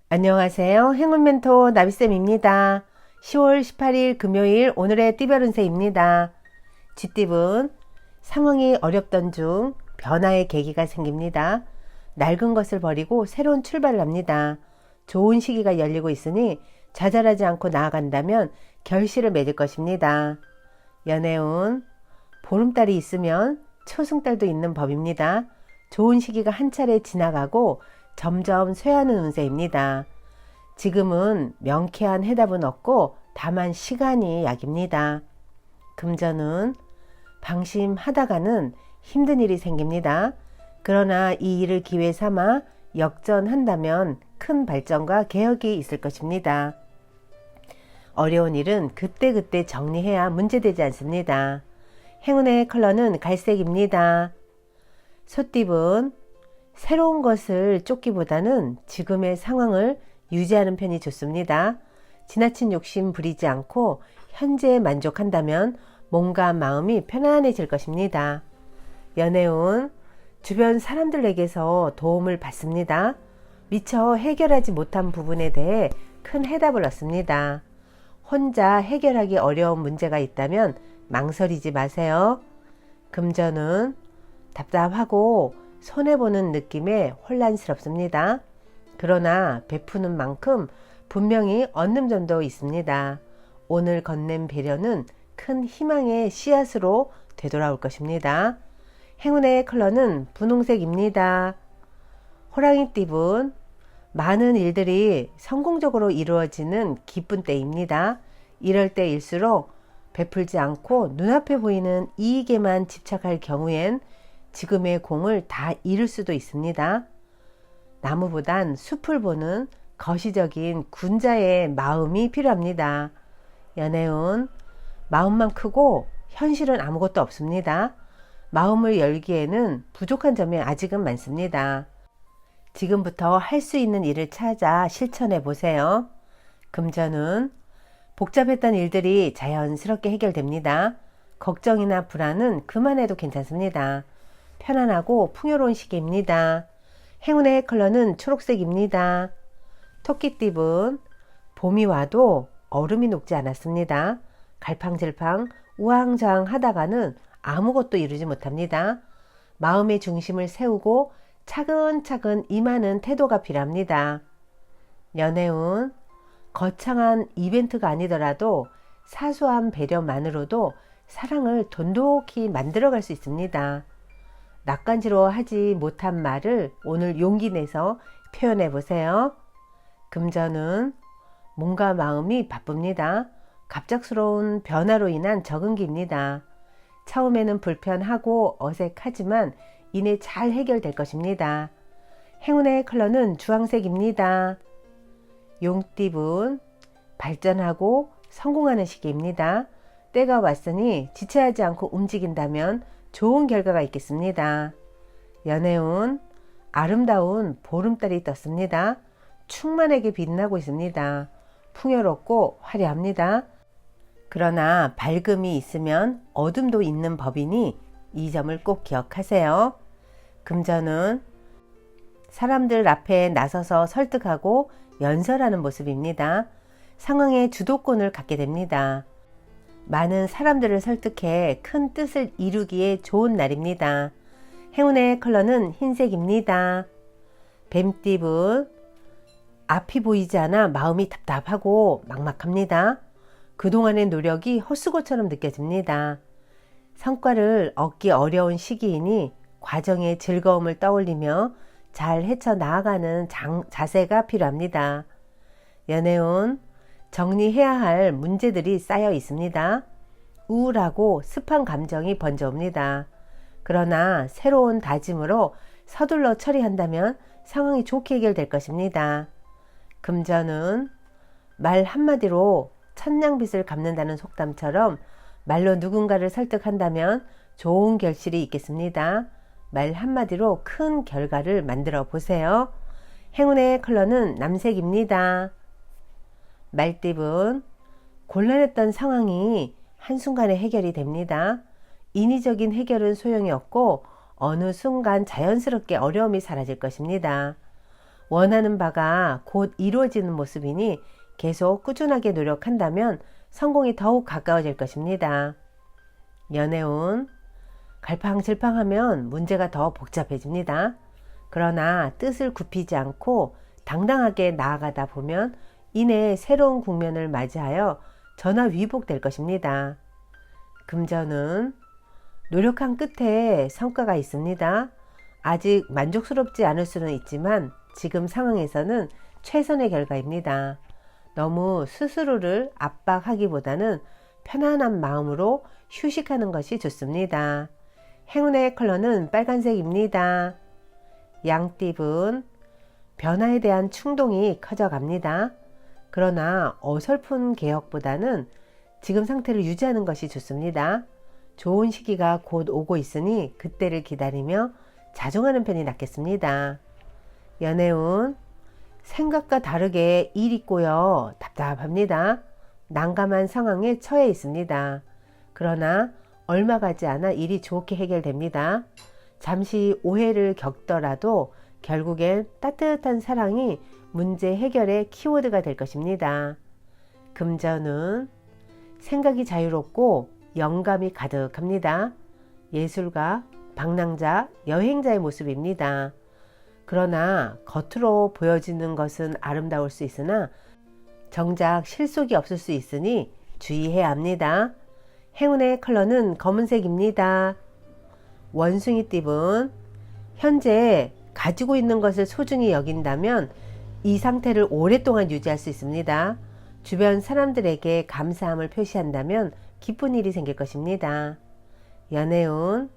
안녕하세요. 행운 멘토 나비쌤입니다. 10월 18일 금요일 오늘의 띠별 운세입니다. 쥐띠분 상황이 어렵던 중 변화의 계기가 생깁니다. 낡은 것을 버리고 새로운 출발을 합니다. 좋은 시기가 열리고 있으니 좌절하지 않고 나아간다면 결실을 맺을 것입니다. 연애운 보름달이 있으면 초승달도 있는 법입니다. 좋은 시기가 한 차례 지나가고 점점 쇠하는 운세입니다. 지금은 명쾌한 해답은 없고 다만 시간이 약입니다. 금전은 방심하다가는 힘든 일이 생깁니다. 그러나 이 일을 기회 삼아 역전한다면 큰 발전과 개혁이 있을 것입니다. 어려운 일은 그때그때 정리해야 문제되지 않습니다. 행운의 컬러는 갈색입니다. 소띠분 새로운 것을 쫓기보다는 지금의 상황을 유지하는 편이 좋습니다. 지나친 욕심 부리지 않고 현재에 만족한다면 몸과 마음이 편안해질 것입니다. 연애운 주변 사람들에게서 도움을 받습니다. 미처 해결하지 못한 부분에 대해 큰 해답을 얻습니다. 혼자 해결하기 어려운 문제가 있다면 망설이지 마세요. 금전은 답답하고 손해보는 느낌에 혼란스럽습니다. 그러나 베푸는 만큼 분명히 얻는 점도 있습니다. 오늘 건넨 배려는 큰 희망의 씨앗으로 되돌아올 것입니다. 행운의 컬러는 분홍색입니다. 호랑이띠분 많은 일들이 성공적으로 이루어지는 기쁜 때입니다. 이럴 때일수록 베풀지 않고 눈앞에 보이는 이익에만 집착할 경우엔 지금의 공을 다 잃을 수도 있습니다. 나무보단 숲을 보는 거시적인 군자의 마음이 필요합니다. 연애운 마음만 크고 현실은 아무것도 없습니다. 마음을 열기에는 부족한 점이 아직은 많습니다. 지금부터 할 수 있는 일을 찾아 실천해 보세요. 금전은 복잡했던 일들이 자연스럽게 해결됩니다. 걱정이나 불안은 그만해도 괜찮습니다. 편안하고 풍요로운 시기입니다. 행운의 컬러는 초록색입니다. 토끼띠분 봄이 와도 얼음이 녹지 않았습니다. 갈팡질팡 우왕좌왕 하다가는 아무것도 이루지 못합니다. 마음의 중심을 세우고 차근차근 임하는 태도가 필요합니다. 연애운 거창한 이벤트가 아니더라도 사소한 배려만으로도 사랑을 돈독히 만들어갈 수 있습니다. 낯간지러워 하지 못한 말을 오늘 용기 내서 표현해 보세요. 금전은 몸과 마음이 바쁩니다. 갑작스러운 변화로 인한 적응기입니다. 처음에는 불편하고 어색하지만 이내 잘 해결될 것입니다. 행운의 컬러는 주황색입니다. 용띠분 발전하고 성공하는 시기입니다. 때가 왔으니 지체하지 않고 움직인다면 좋은 결과가 있겠습니다. 연애운 아름다운 보름달이 떴습니다. 충만하게 빛나고 있습니다. 풍요롭고 화려합니다. 그러나 밝음이 있으면 어둠도 있는 법이니 이 점을 꼭 기억하세요. 금전은 사람들 앞에 나서서 설득하고 연설하는 모습입니다. 상황의 주도권을 갖게 됩니다. 많은 사람들을 설득해 큰 뜻을 이루기에 좋은 날입니다. 행운의 컬러는 흰색입니다. 뱀띠분 앞이 보이지 않아 마음이 답답하고 막막합니다. 그동안의 노력이 헛수고처럼 느껴집니다. 성과를 얻기 어려운 시기이니 과정의 즐거움을 떠올리며 잘 헤쳐나가는 자세가 필요합니다. 연애운 정리해야 할 문제들이 쌓여 있습니다. 우울하고 습한 감정이 번져옵니다. 그러나 새로운 다짐으로 서둘러 처리한다면 상황이 좋게 해결될 것입니다. 금전은 말 한마디로 천냥빚을 갚는다는 속담처럼 말로 누군가를 설득한다면 좋은 결실이 있겠습니다. 말 한마디로 큰 결과를 만들어 보세요. 행운의 컬러는 남색입니다. 말띠분 곤란했던 상황이 한순간에 해결이 됩니다. 인위적인 해결은 소용이 없고 어느 순간 자연스럽게 어려움이 사라질 것입니다. 원하는 바가 곧 이루어지는 모습이니 계속 꾸준하게 노력한다면 성공이 더욱 가까워질 것입니다. 연애운, 갈팡질팡하면 문제가 더 복잡해집니다. 그러나 뜻을 굽히지 않고 당당하게 나아가다 보면 이내 새로운 국면을 맞이하여 전화위복될 것입니다. 금전은 노력한 끝에 성과가 있습니다. 아직 만족스럽지 않을 수는 있지만 지금 상황에서는 최선의 결과입니다. 너무 스스로를 압박하기보다는 편안한 마음으로 휴식하는 것이 좋습니다. 행운의 컬러는 빨간색입니다. 양띠분, 변화에 대한 충동이 커져갑니다. 그러나 어설픈 개혁보다는 지금 상태를 유지하는 것이 좋습니다. 좋은 시기가 곧 오고 있으니 그때를 기다리며 자중하는 편이 낫겠습니다. 연애운, 생각과 다르게 일이 꼬여 답답합니다. 난감한 상황에 처해 있습니다. 그러나 얼마 가지 않아 일이 좋게 해결됩니다. 잠시 오해를 겪더라도 결국엔 따뜻한 사랑이 문제 해결의 키워드가 될 것입니다. 금전은 생각이 자유롭고 영감이 가득합니다. 예술가, 방랑자, 여행자의 모습입니다. 그러나 겉으로 보여지는 것은 아름다울 수 있으나 정작 실속이 없을 수 있으니 주의해야 합니다. 행운의 컬러는 검은색입니다. 원숭이띠분, 현재 가지고 있는 것을 소중히 여긴다면 이 상태를 오랫동안 유지할 수 있습니다. 주변 사람들에게 감사함을 표시한다면 기쁜 일이 생길 것입니다. 연애운,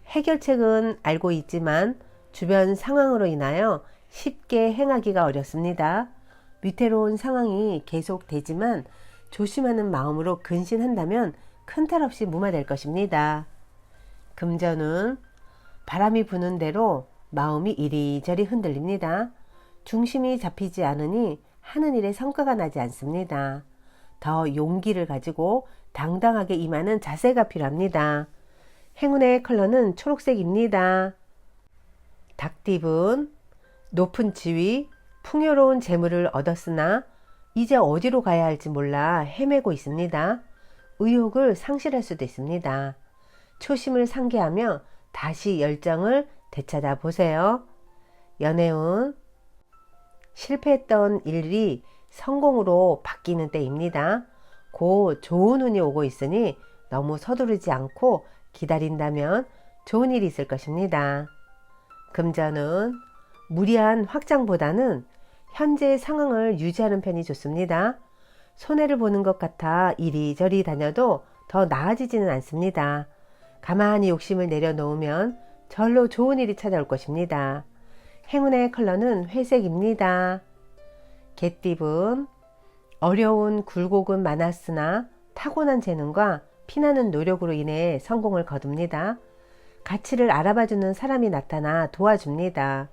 해결책은 알고 있지만 주변 상황으로 인하여 쉽게 행하기가 어렵습니다. 위태로운 상황이 계속되지만 조심하는 마음으로 근신한다면 큰 탈 없이 무마될 것입니다. 금전은 바람이 부는 대로 마음이 이리저리 흔들립니다. 중심이 잡히지 않으니 하는 일에 성과가 나지 않습니다. 더 용기를 가지고 당당하게 임하는 자세가 필요합니다. 행운의 컬러는 초록색입니다. 닭띠분, 높은 지위, 풍요로운 재물을 얻었으나 이제 어디로 가야 할지 몰라 헤매고 있습니다. 의욕을 상실할 수도 있습니다. 초심을 상기하며 다시 열정을 되찾아 보세요. 연애운, 실패했던 일이 성공으로 바뀌는 때입니다. 곧 좋은 운이 오고 있으니 너무 서두르지 않고 기다린다면 좋은 일이 있을 것입니다. 금전은 무리한 확장보다는 현재 상황을 유지하는 편이 좋습니다. 손해를 보는 것 같아 이리저리 다녀도 더 나아지지는 않습니다. 가만히 욕심을 내려놓으면 절로 좋은 일이 찾아올 것입니다. 행운의 컬러는 회색입니다. 개띠분, 어려운 굴곡은 많았으나 타고난 재능과 피나는 노력으로 인해 성공을 거둡니다. 가치를 알아봐주는 사람이 나타나 도와줍니다.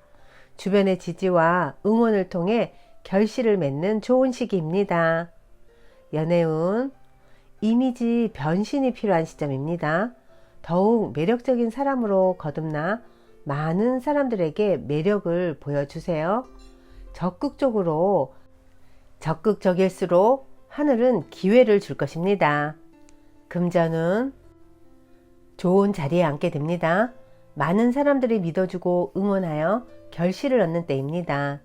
주변의 지지와 응원을 통해 결실을 맺는 좋은 시기입니다. 연애운, 이미지 변신이 필요한 시점입니다. 더욱 매력적인 사람으로 거듭나 많은 사람들에게 매력을 보여주세요. 적극적일수록 하늘은 기회를 줄 것입니다. 금전은 좋은 자리에 앉게 됩니다. 많은 사람들이 믿어주고 응원하여 결실을 얻는 때입니다.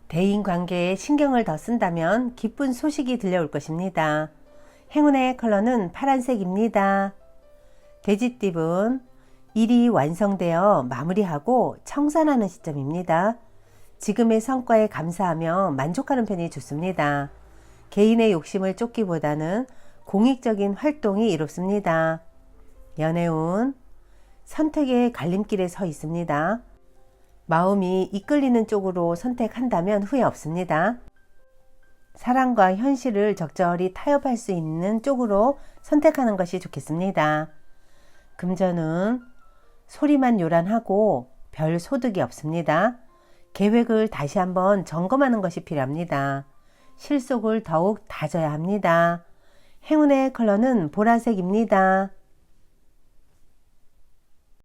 대인관계에 신경을 더 쓴다면 기쁜 소식이 들려올 것입니다. 행운의 컬러는 파란색입니다. 돼지띠분, 일이 완성되어 마무리하고 청산하는 시점입니다. 지금의 성과에 감사하며 만족하는 편이 좋습니다. 개인의 욕심을 쫓기보다는 공익적인 활동이 이롭습니다. 연애운, 선택의 갈림길에 서 있습니다. 마음이 이끌리는 쪽으로 선택한다면 후회 없습니다. 사랑과 현실을 적절히 타협할 수 있는 쪽으로 선택하는 것이 좋겠습니다. 금전은 소리만 요란하고 별 소득이 없습니다. 계획을 다시 한번 점검하는 것이 필요합니다. 실속을 더욱 다져야 합니다. 행운의 컬러는 보라색입니다.